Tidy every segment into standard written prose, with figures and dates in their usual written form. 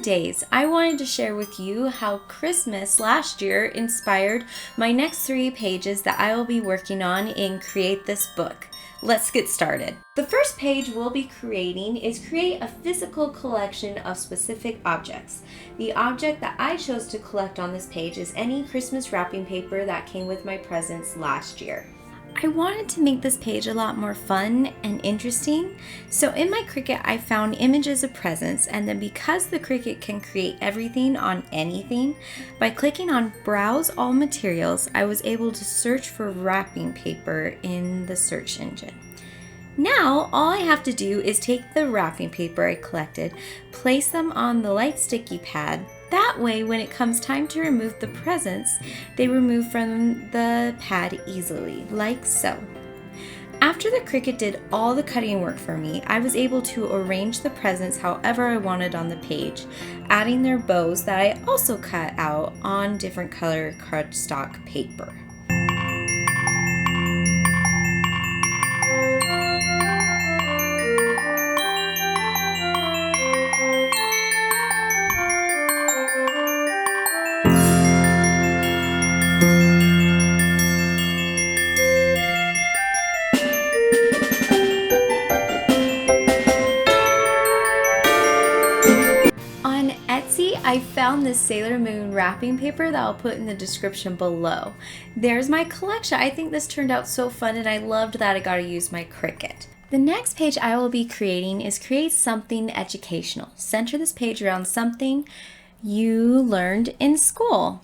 holidays, I wanted to share with you how Christmas last year inspired my next 3 pages that I will be working on in Create This Book. Let's get started. The first page we'll be creating is create a physical collection of specific objects. The object that I chose to collect on this page is any Christmas wrapping paper that came with my presents last year. I wanted to make this page a lot more fun and interesting, so in my Cricut I found images of presents, and then because the Cricut can create everything on anything, by clicking on Browse All Materials, I was able to search for wrapping paper in the search engine. Now, all I have to do is take the wrapping paper I collected, place them on the light sticky pad. That way, when it comes time to remove the presents, they remove from the pad easily, like so. After the Cricut did all the cutting work for me, I was able to arrange the presents however I wanted on the page, adding their bows that I also cut out on different color cardstock paper. On Etsy, I found this Sailor Moon wrapping paper that I'll put in the description below. There's my collection. I think this turned out so fun, and I loved that I got to use my Cricut. The next page I will be creating is create something educational. Center this page around something you learned in school.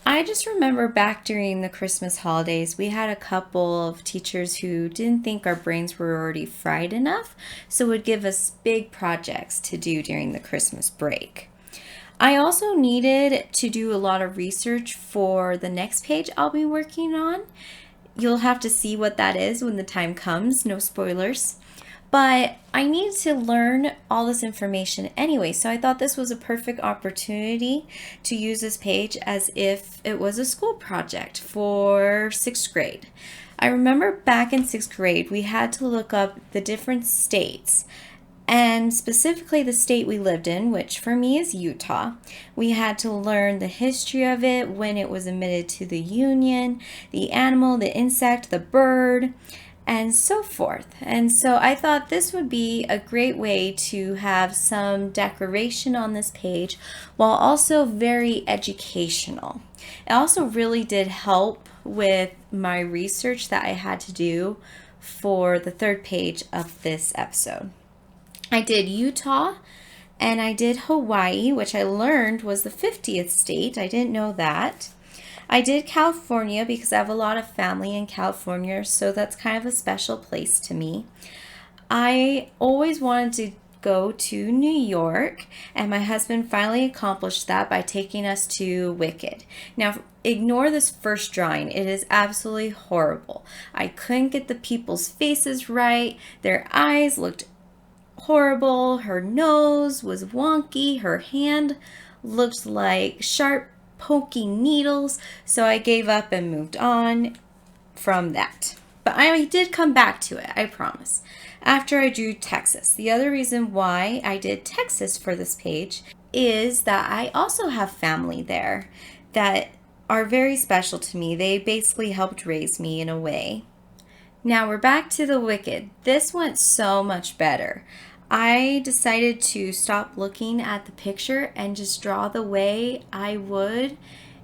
I just remember back during the Christmas holidays, we had a couple of teachers who didn't think our brains were already fried enough, so would give us big projects to do during the Christmas break. I also needed to do a lot of research for the next page I'll be working on. You'll have to see what that is when the time comes, no spoilers. But I needed to learn all this information anyway, so I thought this was a perfect opportunity to use this page as if it was a school project for 6th grade. I remember back in 6th grade, we had to look up the different states, and specifically the state we lived in, which for me is Utah. We had to learn the history of it, when it was admitted to the Union, the animal, the insect, the bird, and so forth. And so I thought this would be a great way to have some decoration on this page while also very educational. It also really did help with my research that I had to do for the 3rd page of this episode. I did Utah and I did Hawaii, which I learned was the 50th state. I didn't know that. I did California because I have a lot of family in California, so that's kind of a special place to me. I always wanted to go to New York, and my husband finally accomplished that by taking us to Wicked. Now, ignore this first drawing. It is absolutely horrible. I couldn't get the people's faces right. Their eyes looked horrible. Her nose was wonky. Her hand looked like sharp poking needles, so I gave up and moved on from that. But I did come back to it, I promise, after I drew Texas. The other reason why I did Texas for this page is that I also have family there that are very special to me. They basically helped raise me in a way. Now we're back to the Wicked. This went so much better. I decided to stop looking at the picture and just draw the way I would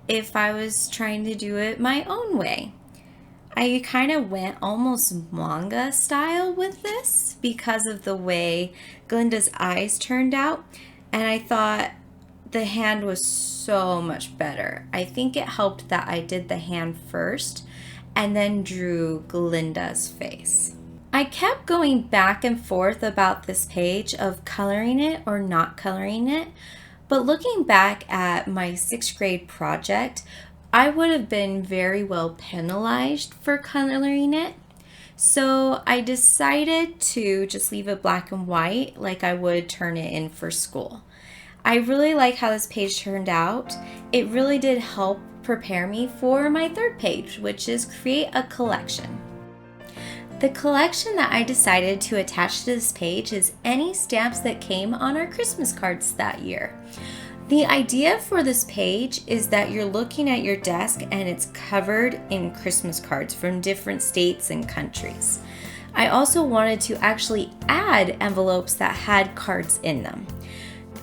if I was trying to do it my own way. I kind of went almost manga style with this because of the way Glinda's eyes turned out, and I thought the hand was so much better. I think it helped that I did the hand first and then drew Glinda's face. I kept going back and forth about this page of coloring it or not coloring it, but looking back at my 6th grade project, I would have been very well penalized for coloring it. So I decided to just leave it black and white like I would turn it in for school. I really like how this page turned out. It really did help prepare me for my 3rd page, which is create a collection. The collection that I decided to attach to this page is any stamps that came on our Christmas cards that year. The idea for this page is that you're looking at your desk and it's covered in Christmas cards from different states and countries. I also wanted to actually add envelopes that had cards in them.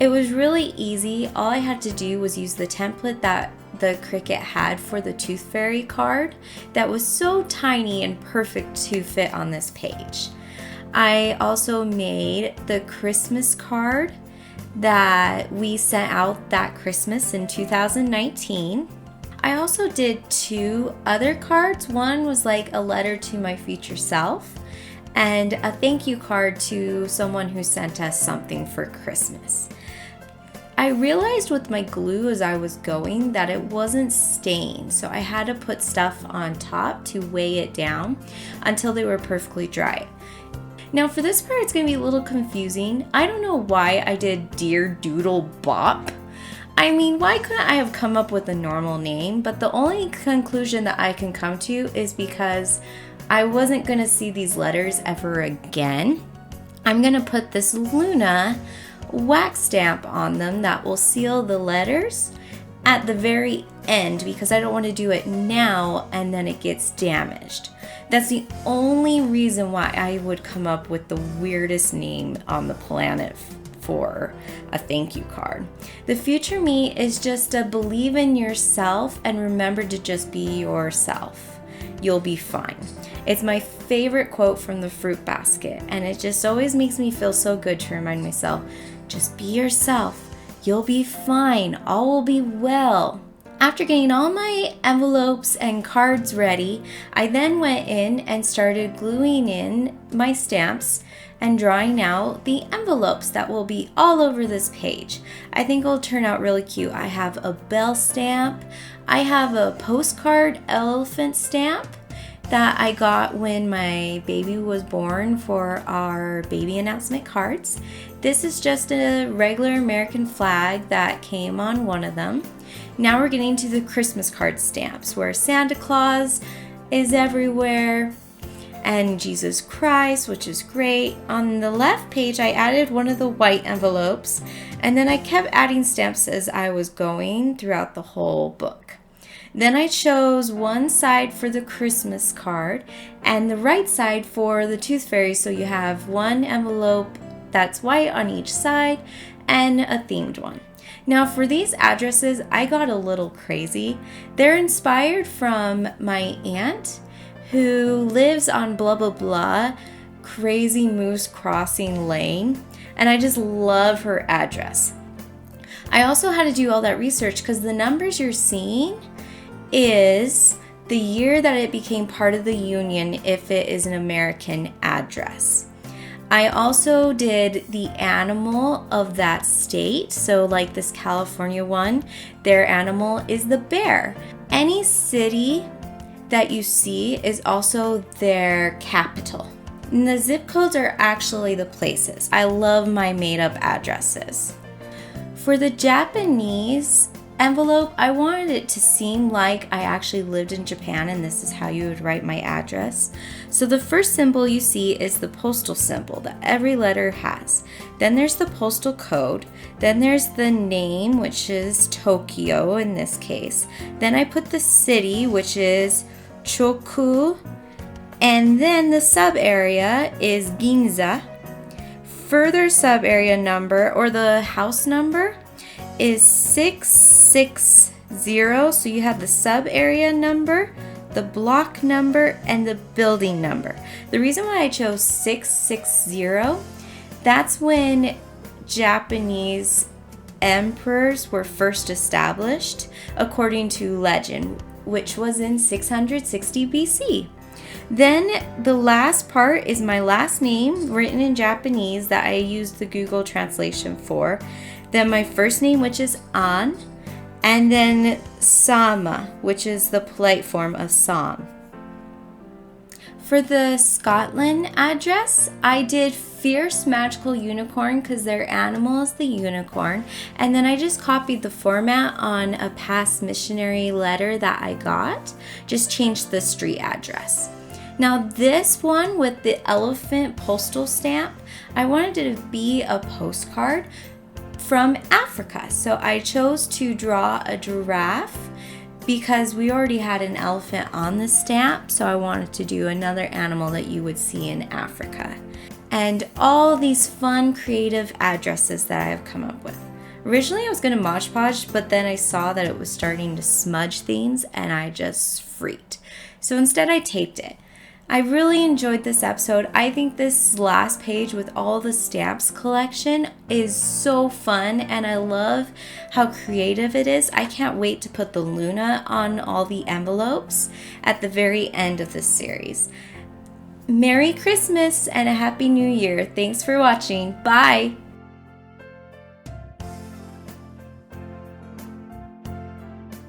It was really easy. All I had to do was use the template that the Cricut had for the Tooth Fairy card that was so tiny and perfect to fit on this page. I also made the Christmas card that we sent out that Christmas in 2019. I also did 2 other cards. One was like a letter to my future self and a thank you card to someone who sent us something for Christmas. I realized with my glue as I was going that it wasn't staying, so I had to put stuff on top to weigh it down until they were perfectly dry. Now for this part, it's going to be a little confusing. I don't know why I did Dear Doodle Bop. I mean, why couldn't I have come up with a normal name? But the only conclusion that I can come to is because I wasn't going to see these letters ever again. I'm going to put this Luna wax stamp on them that will seal the letters at the very end because I don't want to do it now and then it gets damaged. That's the only reason why I would come up with the weirdest name on the planet for a thank you card. The future me is just to believe in yourself and remember to just be yourself. You'll be fine. It's my favorite quote from the fruit basket, and it just always makes me feel so good to remind myself, just be yourself. You'll be fine. All will be well. After getting all my envelopes and cards ready, I then went in and started gluing in my stamps and drawing out the envelopes that will be all over this page. I think it'll turn out really cute. I have a bell stamp. I have a postcard elephant stamp that I got when my baby was born for our baby announcement cards. This is just a regular American flag that came on one of them. Now we're getting to the Christmas card stamps where Santa Claus is everywhere and Jesus Christ, which is great. On the left page, I added one of the white envelopes and then I kept adding stamps as I was going throughout the whole book. Then I chose one side for the Christmas card and the right side for the Tooth Fairy, so you have one envelope that's white on each side and a themed one. Now for these addresses, I got a little crazy. They're inspired from my aunt who lives on blah blah blah Crazy Moose Crossing Lane, and I just love her address. I also had to do all that research because the numbers you're seeing is the year that it became part of the Union if it is an American address. I also did the animal of that state. So like this California one, their animal is the bear. Any city that you see is also their capital. And the zip codes are actually the places. I love my made up addresses. For the Japanese envelope, I wanted it to seem like I actually lived in Japan and this is how you would write my address. So the first symbol you see is the postal symbol that every letter has. Then there's the postal code. Then there's the name, which is Tokyo in this case. Then I put the city, which is Choku. And then the sub area is Ginza. Further sub area number or the house number is 660. So you have the sub area number, the block number, and the building number. The reason why I chose 660, that's when Japanese emperors were first established, according to legend, which was in 660 BC. Then the last part is my last name written in Japanese that I used the Google translation for. Then my first name, which is An, and then Sama, which is the polite form of Sam. For the Scotland address, I did Fierce Magical Unicorn because their animal is the unicorn. And then I just copied the format on a past missionary letter that I got, just changed the street address. Now this one with the elephant postal stamp, I wanted it to be a postcard from Africa. So I chose to draw a giraffe because we already had an elephant on the stamp, so I wanted to do another animal that you would see in Africa. And all these fun creative addresses that I have come up with. Originally I was going to Mod Podge, but then I saw that it was starting to smudge things and I just freaked. So instead I taped it. I really enjoyed this episode. I think this last page with all the stamps collection is so fun and I love how creative it is. I can't wait to put the Luna on all the envelopes at the very end of this series. Merry Christmas and a Happy New Year. Thanks for watching. Bye!